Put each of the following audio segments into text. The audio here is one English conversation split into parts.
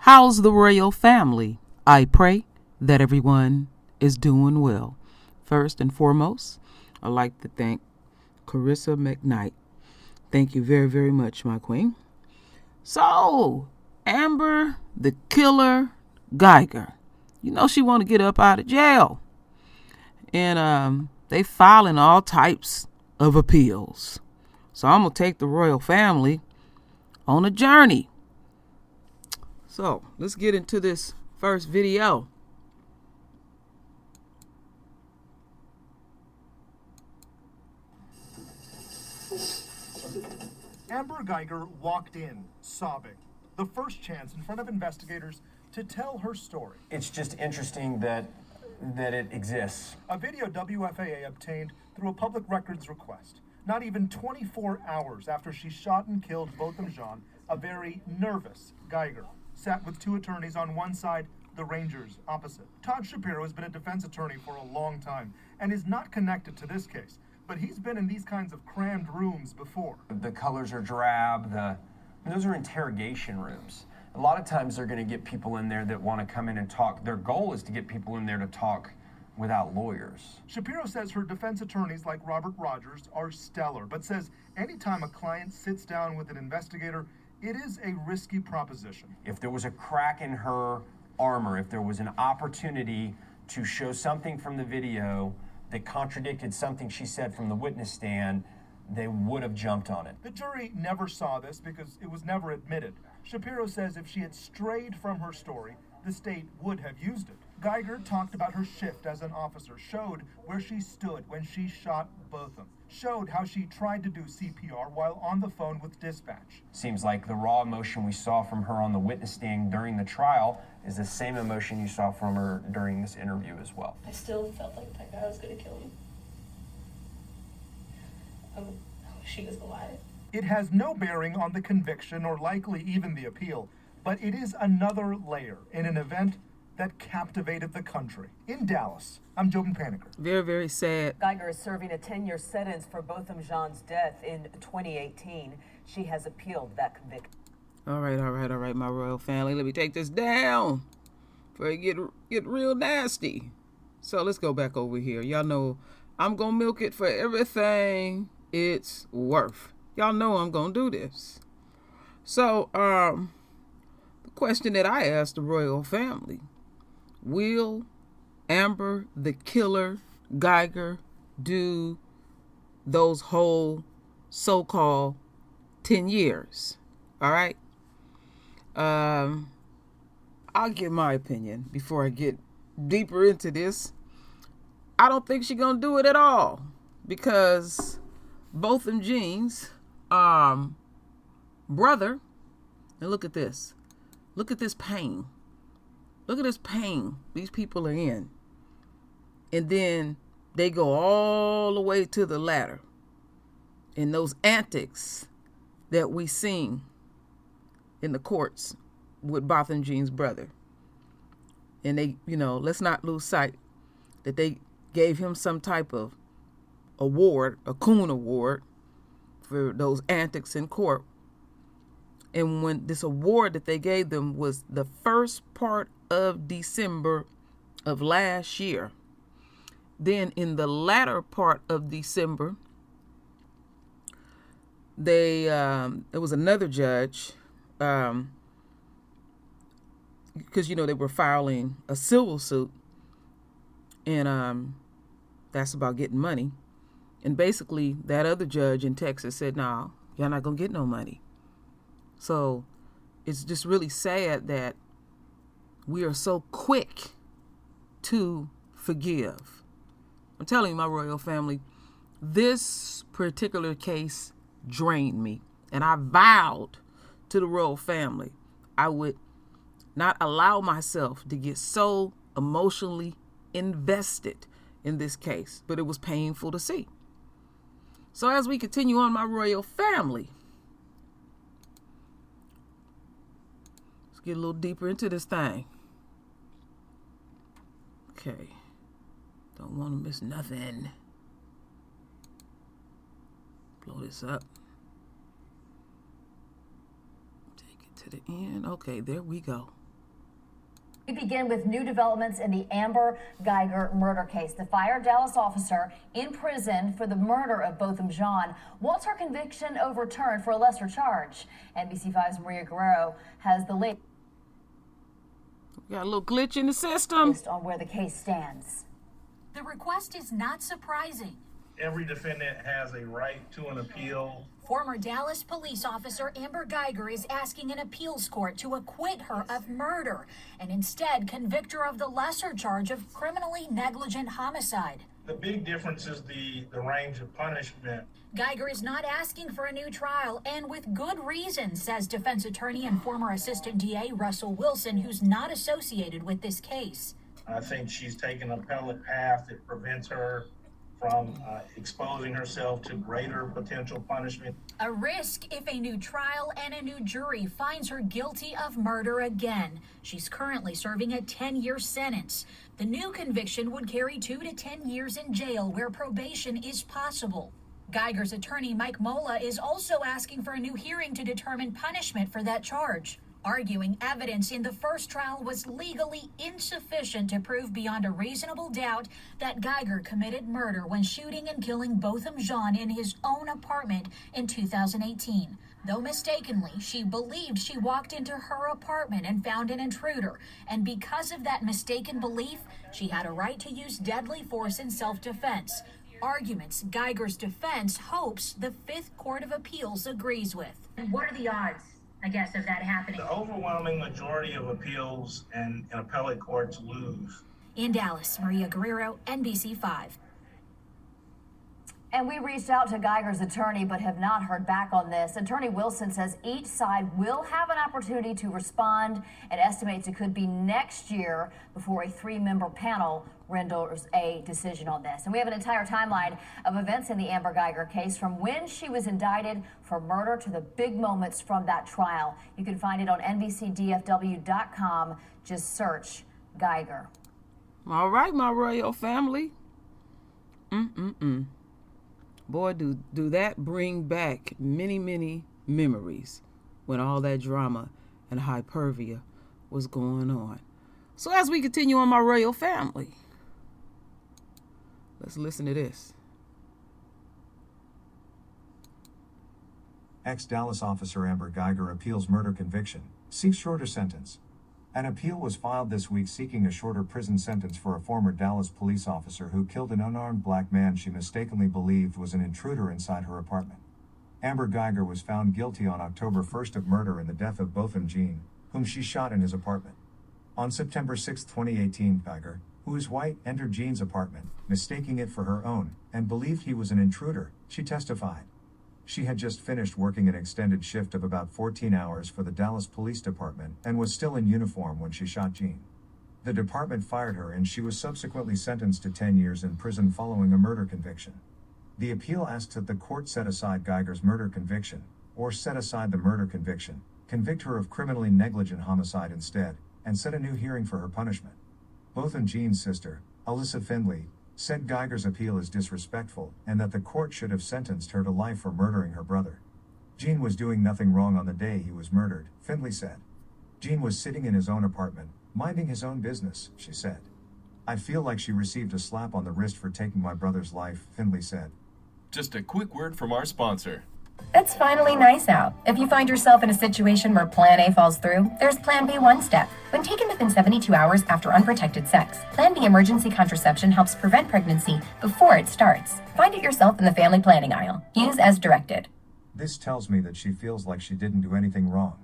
How's the royal family? I pray that everyone is doing well. First and foremost, I'd like to thank Carissa McKnight. Thank you very, very much, my queen. So, Amber, the killer, Guyger. You know she want to get up out of jail. And they filing all types of appeals. So I'm going to take the royal family on a journey. So let's get into this first video. Amber Guyger walked in, sobbing. The first chance in front of investigators to tell her story. It's just interesting that it exists. A video WFAA obtained through a public records request. Not even 24 hours after she shot and killed Botham, a very nervous Guyger sat with two attorneys on one side, the Rangers opposite. Todd Shapiro has been a defense attorney for a long time and is not connected to this case, but he's been in these kinds of crammed rooms before. The colors are drab. Those are interrogation rooms. A lot of times they're going to get people in there that want to come in and talk. Their goal is to get people in there to talk without lawyers. Shapiro says her defense attorneys like Robert Rogers are stellar, but says anytime a client sits down with an investigator, it is a risky proposition. If there was a crack in her armor, if there was an opportunity to show something from the video that contradicted something she said from the witness stand, they would have jumped on it. The jury never saw this because it was never admitted. Shapiro says if she had strayed from her story, the state would have used it. Guyger talked about her shift as an officer, showed where she stood when she shot Botham, showed how she tried to do CPR while on the phone with dispatch. Seems like the raw emotion we saw from her on the witness stand during the trial is the same emotion you saw from her during this interview as well. I still felt like that guy was going to kill me. I wish he was alive. It has no bearing on the conviction or likely even the appeal, but it is another layer in an event that captivated the country. In Dallas, I'm Jobin Paniker. Very, very sad. Guyger is serving a 10-year sentence for Botham Jean's death in 2018. She has appealed that conviction. All right, my royal family. Let me take this down before it get real nasty. So let's go back over here. Y'all know I'm going to milk it for everything it's worth. Y'all know I'm going to do this. So, the question that I asked the royal family, will Amber, the killer, Guyger, do those whole so-called 10 years? All right? I'll give my opinion before I get deeper into this. I don't think she's going to do it at all because Botham Jean's brother, and look at this. Look at this pain. Look at this pain these people are in. And then they go all the way to the ladder. And those antics that we seen in the courts with Botham Jean's brother. And they, let's not lose sight that they gave him some type of award, a Coon Award, for those antics in court. And when this award that they gave them was the first part of December of last year, then in the latter part of December, it was another judge, because they were filing a civil suit, and that's about getting money. And basically, that other judge in Texas said, "No, y'all not gonna get no money." So it's just really sad that we are so quick to forgive. I'm telling you, my royal family, this particular case drained me. And I vowed to the royal family I would not allow myself to get so emotionally invested in this case. But it was painful to see. So as we continue on, my royal family, let's get a little deeper into this thing. Okay. Don't want to miss nothing. Blow this up. Take it to the end. Okay, there we go. We begin with new developments in the Amber Guyger murder case. The fired Dallas officer in prison for the murder of Botham Jean wants her conviction overturned for a lesser charge. NBC5's Maria Guerrero has the latest Got a little glitch in the system. on where the case stands. The request is not surprising. Every defendant has a right to an appeal. Former Dallas police officer Amber Guyger is asking an appeals court to acquit her of murder and instead convict her of the lesser charge of criminally negligent homicide. The big difference is the range of punishment. Guyger is not asking for a new trial, and with good reason, says defense attorney and former assistant DA Russell Wilson, who's not associated with this case. I think she's taken an appellate path that prevents her from exposing herself to greater potential punishment. A risk if a new trial and a new jury finds her guilty of murder again. She's currently serving a 10-year sentence. The new conviction would carry 2 to 10 years in jail where probation is possible. Guyger's attorney Mike Mola is also asking for a new hearing to determine punishment for that charge, arguing evidence in the first trial was legally insufficient to prove beyond a reasonable doubt that Guyger committed murder when shooting and killing Botham Jean in his own apartment in 2018. Though mistakenly, she believed she walked into her apartment and found an intruder, and because of that mistaken belief, she had a right to use deadly force in self-defense. Arguments Guyger's defense hopes the Fifth Court of Appeals agrees with. What are the odds, I guess, of that happening? The overwhelming majority of appeals and appellate courts lose. In Dallas, Maria Guerrero, NBC5. And we reached out to Guyger's attorney but have not heard back on this. Attorney Wilson says each side will have an opportunity to respond and estimates it could be next year before a 3-member panel renders a decision on this. And we have an entire timeline of events in the Amber Guyger case from when she was indicted for murder to the big moments from that trial. You can find it on NBCDFW.com. Just search Guyger. All right, my royal family. Boy, do that bring back many, many memories when all that drama and hyperbia was going on. So as we continue on, my royal family, let's listen to this. Ex-Dallas officer Amber Guyger appeals murder conviction, seeks shorter sentence. An appeal was filed this week seeking a shorter prison sentence for a former Dallas police officer who killed an unarmed black man she mistakenly believed was an intruder inside her apartment. Amber Guyger was found guilty on October 1st of murder in the death of Botham Jean, whom she shot in his apartment. On September 6, 2018, Guyger, who is white, entered Jean's apartment, mistaking it for her own, and believed he was an intruder, she testified. She had just finished working an extended shift of about 14 hours for the Dallas Police Department and was still in uniform when she shot Jean. The department fired her and she was subsequently sentenced to 10 years in prison following a murder conviction. The appeal asks that the court set aside Guyger's murder conviction, or set aside the murder conviction, convict her of criminally negligent homicide instead, and set a new hearing for her punishment. Botham Jean's sister, Alyssa Findley, said Guyger's appeal is disrespectful and that the court should have sentenced her to life for murdering her brother. Jean was doing nothing wrong on the day he was murdered, Findley said. Jean was sitting in his own apartment, minding his own business, she said. I feel like she received a slap on the wrist for taking my brother's life, Findley said. Just a quick word from our sponsor. It's finally nice out. If you find yourself in a situation where Plan A falls through, there's Plan B one step. When taken within 72 hours after unprotected sex, Plan B emergency contraception helps prevent pregnancy before it starts. Find it yourself in the family planning aisle. Use as directed. This tells me that she feels like she didn't do anything wrong.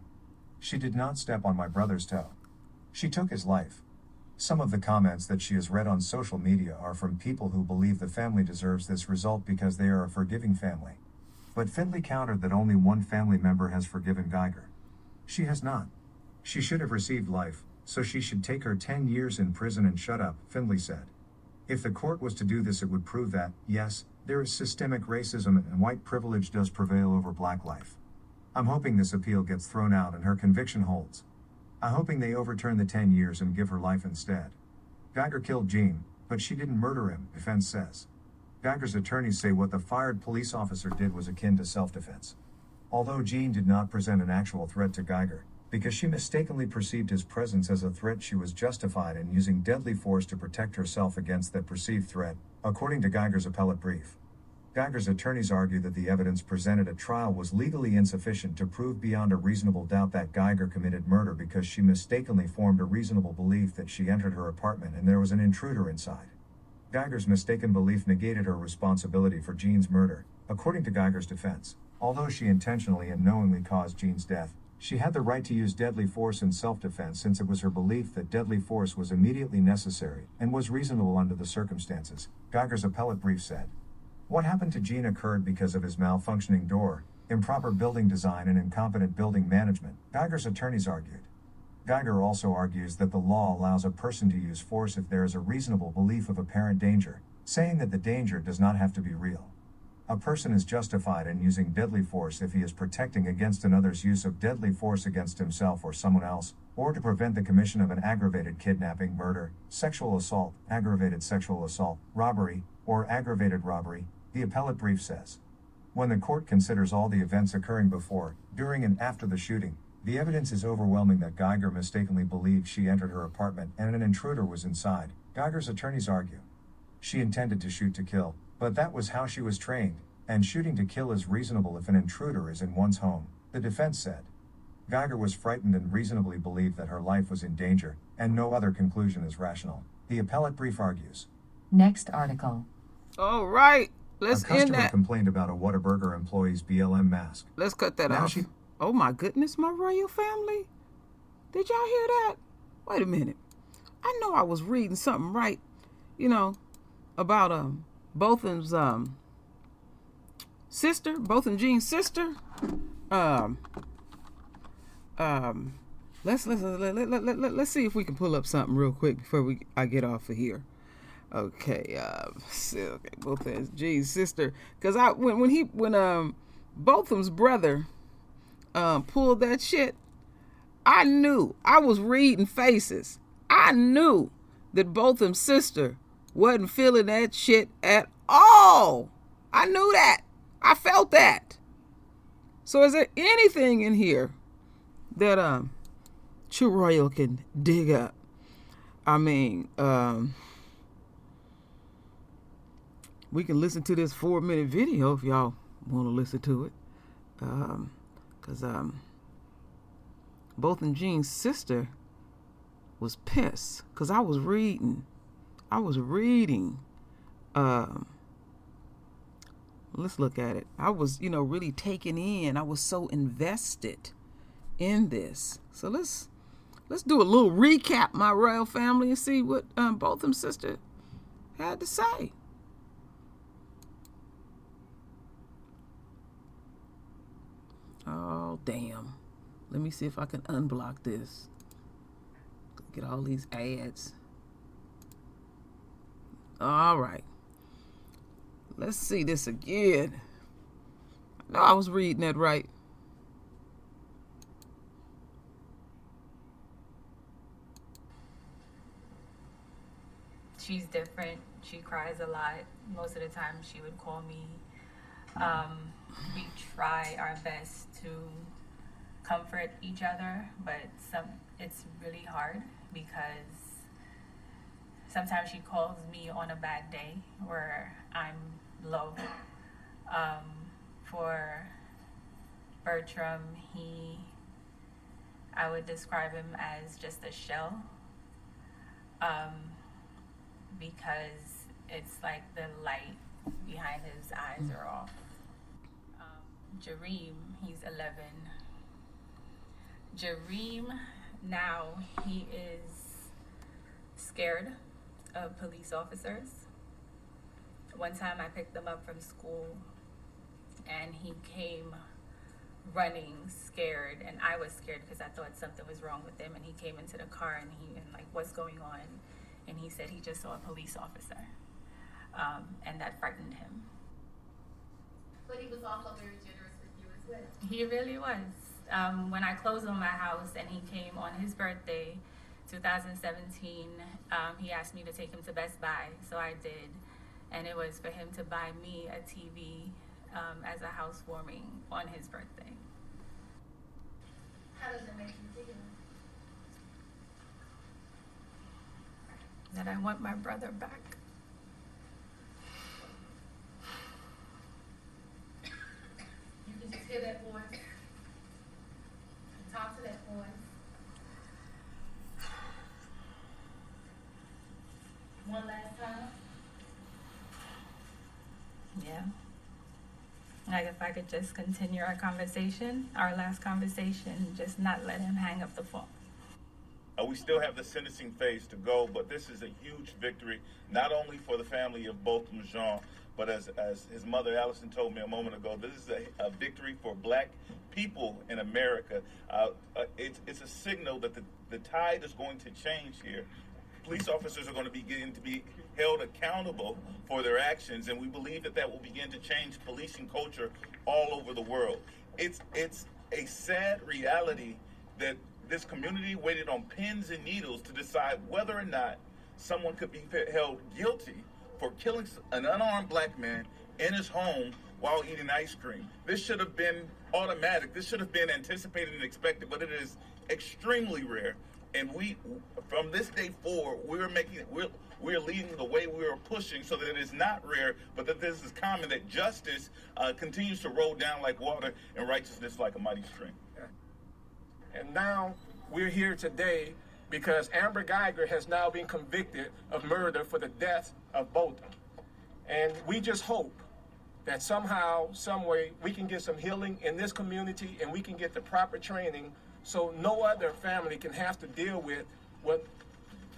She did not step on my brother's toe. She took his life. Some of the comments that she has read on social media are from people who believe the family deserves this result because they are a forgiving family. But Findley countered that only one family member has forgiven Guyger. She has not. She should have received life, so she should take her 10 years in prison and shut up, Findley said. If the court was to do this, it would prove that, yes, there is systemic racism and white privilege does prevail over black life. I'm hoping this appeal gets thrown out and her conviction holds. I'm hoping they overturn the 10 years and give her life instead. Guyger killed Jean, but she didn't murder him, defense says. Guyger's attorneys say what the fired police officer did was akin to self-defense. Although Jean did not present an actual threat to Guyger, Because she mistakenly perceived his presence as a threat, she was justified in using deadly force to protect herself against that perceived threat, according to Guyger's appellate brief. Guyger's attorneys argue that the evidence presented at trial was legally insufficient to prove beyond a reasonable doubt that Guyger committed murder because she mistakenly formed a reasonable belief that she entered her apartment and there was an intruder inside. Guyger's mistaken belief negated her responsibility for Jean's murder, according to Guyger's defense. Although she intentionally and knowingly caused Jean's death, she had the right to use deadly force in self-defense since it was her belief that deadly force was immediately necessary and was reasonable under the circumstances, Guyger's appellate brief said. What happened to Jean occurred because of his malfunctioning door, improper building design, and incompetent building management, Guyger's attorneys argued. Guyger also argues that the law allows a person to use force if there is a reasonable belief of apparent danger, saying that the danger does not have to be real. A person is justified in using deadly force if he is protecting against another's use of deadly force against himself or someone else, or to prevent the commission of an aggravated kidnapping, murder, sexual assault, aggravated sexual assault, robbery, or aggravated robbery, the appellate brief says. When the court considers all the events occurring before, during, and after the shooting, the evidence is overwhelming that Guyger mistakenly believed she entered her apartment and an intruder was inside, Guyger's attorneys argue. She intended to shoot to kill, but that was how she was trained, and shooting to kill is reasonable if an intruder is in one's home, the defense said. Guyger was frightened and reasonably believed that her life was in danger, and no other conclusion is rational, the appellate brief argues. Next article. All right. Let's end that. A customer complained about a Whataburger employee's BLM mask. Let's cut that off. Oh my goodness, my royal family. Did y'all hear that? Wait a minute. I know I was reading something right, about Botham's sister, Botham Jean's sister. Let's see if we can pull up something real quick before I get off of here. Okay, Botham Jean's sister, because when Botham's brother pulled that shit, I knew. I was reading faces. I knew that Botham's sister wasn't feeling that shit at all. I knew that. I felt that. So is there anything in here that True Royal can dig up? I mean, we can listen to this 4-minute video if y'all want to listen to it. Because Botham Jean's sister was pissed. Because I was reading. Let's look at it. I was, really taken in. I was so invested in this. So let's do a little recap, my royal family, and see what Botham's sister had to say. Oh, damn. Let me see if I can unblock this. Get all these ads. All right. Let's see this again. I know I was reading that right. She's different. She cries a lot. Most of the time she would call me. We try our best to comfort each other, but it's really hard because sometimes she calls me on a bad day where I'm low. For Bertram, I would describe him as just a shell, because it's like the light behind his eyes are off. Jareem, he's 11. Jareem, now he is scared of police officers. One time I picked him up from school and he came running scared, and I was scared because I thought something was wrong with him, and he came into the car and what's going on? And he said he just saw a police officer, and that frightened him. But he was also very generous with you as well. He really was. When I closed on my house and he came on his birthday, 2017, he asked me to take him to Best Buy, so I did. And it was for him to buy me a TV as a housewarming on his birthday. How does it make you feel? That I want my brother back. You can just hear that voice. Talk to that voice. One last time. Yeah. Like if I could just continue our conversation, our last conversation, just not let him hang up the phone. We still have the sentencing phase to go, but this is a huge victory, not only for the family of Botham Jean, but as his mother Allison told me a moment ago, this is a victory for black people in America. It's a signal that the tide is going to change here. Police officers are going to begin to be held accountable for their actions, and we believe that will begin to change policing culture all over the world. It's a sad reality that this community waited on pins and needles to decide whether or not someone could be held guilty for killing an unarmed black man in his home while eating ice cream. This should have been automatic. This should have been anticipated and expected, but it is extremely rare. And we, from this day forward, we're leading the way, we're pushing so that it is not rare, but that this is common, that justice continues to roll down like water and righteousness like a mighty stream. And now we're here today because Amber Guyger has now been convicted of murder for the death of Botham. And we just hope that somehow, some way, we can get some healing in this community and we can get the proper training so no other family can have to deal with what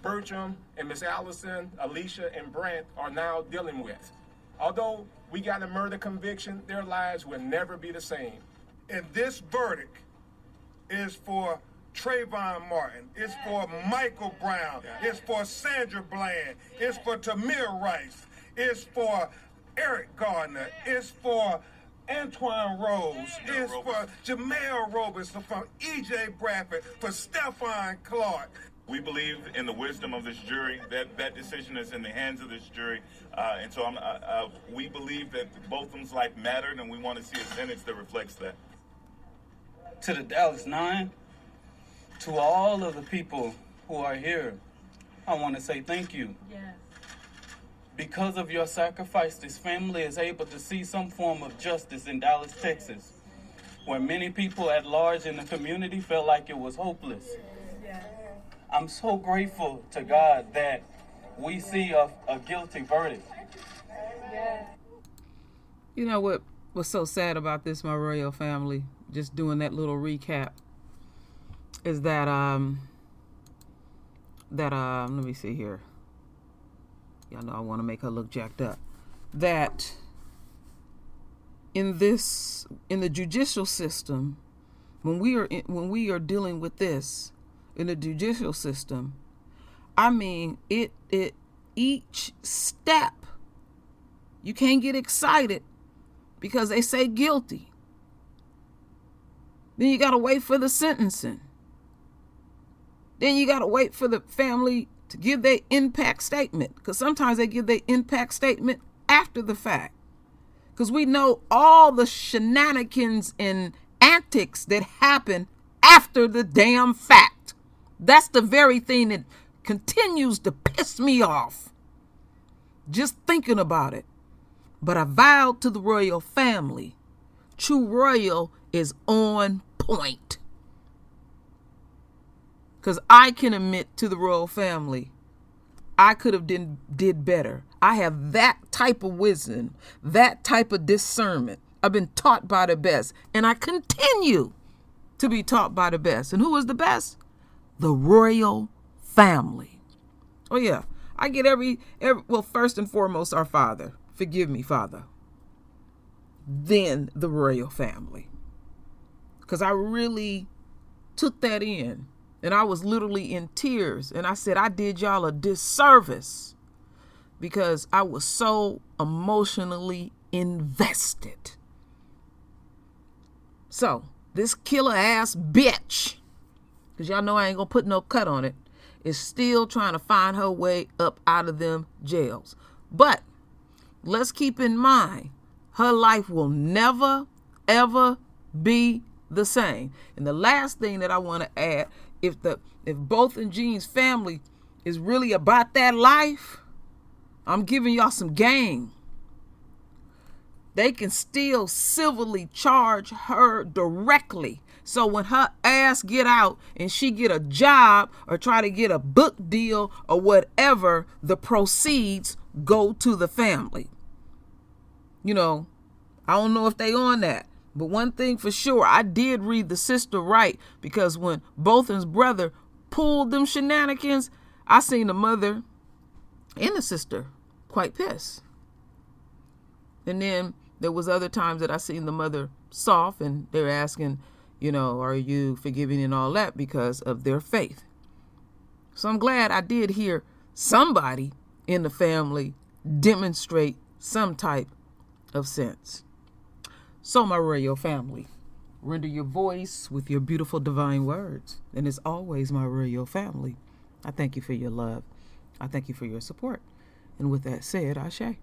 Bertram and Miss Allison, Alicia, and Brent are now dealing with. Although we got a murder conviction, their lives will never be the same. And this verdict is for Trayvon Martin, it's for Michael Brown, it's for Sandra Bland, it's for Tamir Rice, it's for Eric Gardner, it's for Antoine Rose, it's for Jamel Robinson, for E.J. Bradford, for Stephon Clark. We believe in the wisdom of this jury. That decision is in the hands of this jury. And so we believe that Botham's life mattered, and we want to see a sentence that reflects that. To the Dallas 9, to all of the people who are here, I want to say thank you. Yes. Because of your sacrifice, this family is able to see some form of justice in Dallas, Texas, where many people at large in the community felt like it was hopeless. Yes. I'm so grateful to God that we see a guilty verdict. Yes. You know what was so sad about this, my royal family, just doing that little recap, is that let me see here. Y'all know I want to make her look jacked up. That in the judicial system, when we are dealing with this in the judicial system, I mean it each step, you can't get excited because they say guilty. Then you got to wait for the sentencing. Then you got to wait for the family to give their impact statement, because sometimes they give their impact statement after the fact, because we know all the shenanigans and antics that happen after the damn fact. That's the very thing that continues to piss me off just thinking about it. But I vowed to the royal family, True Royal is on point. Because I can admit to the royal family, I could have did better. I have that type of wisdom, that type of discernment. I've been taught by the best, and I continue to be taught by the best. And who is the best? The royal family. Oh yeah, I get every well, first and foremost, our Father. Forgive me, Father. Then the royal family. Because I really took that in. And I was literally in tears. And I said, I did y'all a disservice because I was so emotionally invested. So this killer ass bitch, because y'all know I ain't going to put no cut on it, is still trying to find her way up out of them jails. But let's keep in mind, her life will never, ever be the same. And the last thing that I want to add, if Botham Jean's family is really about that life, I'm giving y'all some game. They can still civilly charge her directly. So when her ass get out and she get a job or try to get a book deal or whatever, the proceeds go to the family. You know, I don't know if they on that. But one thing for sure, I did read the sister right, because when Botham's brother pulled them shenanigans, I seen the mother and the sister quite pissed. And then there was other times that I seen the mother soft, and they're asking, you know, are you forgiving and all that because of their faith. So I'm glad I did hear somebody in the family demonstrate some type of sense. So my royal family, render your voice with your beautiful divine words. And as always, my royal family, I thank you for your love. I thank you for your support. And with that said, Ashe.